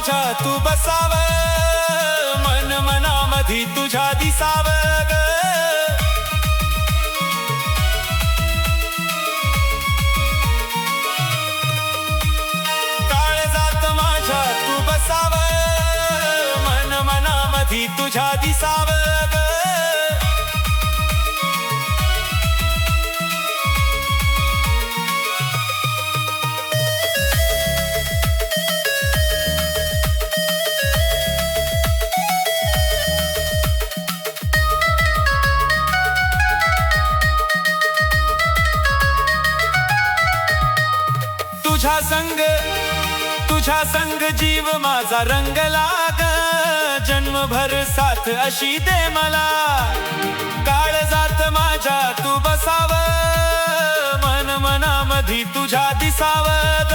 माझ्या तू बसाव, मन मनामधी तुझ्या दिसाव ग. काळजात माझ्या तू बसाव, मन मनामधी तुझ्या दिसाव ग. तुझ्या संग जीव माझा रंगला ग. जन्मभर साथ अशी दे मला. काळजात माझ्या तू बसाव, मन मनामधी तुझ्या दिसाव ग.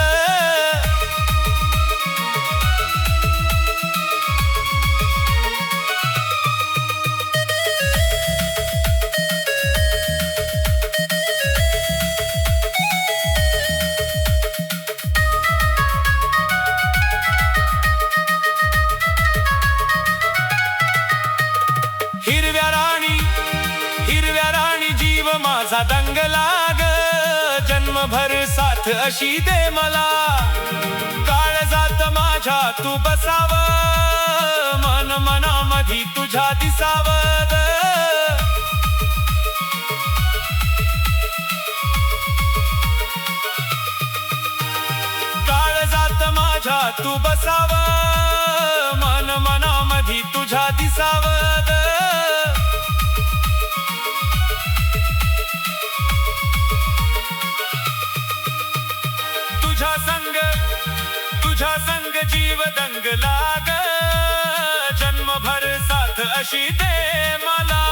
हिरव्या राणी जीव माझा दंगला ग. जन्मभर साथ अशी दे मला. काळजात माझ्या तू बसाव, मन मनामधी तुझ्या दिसाव ग. काळजात माझ्या तू बसाव, मन मनामधी तुझ्या दिसाव ग. तुझ्या संग जीव दंगला ग. जन्मभर साथ अशी दे मला.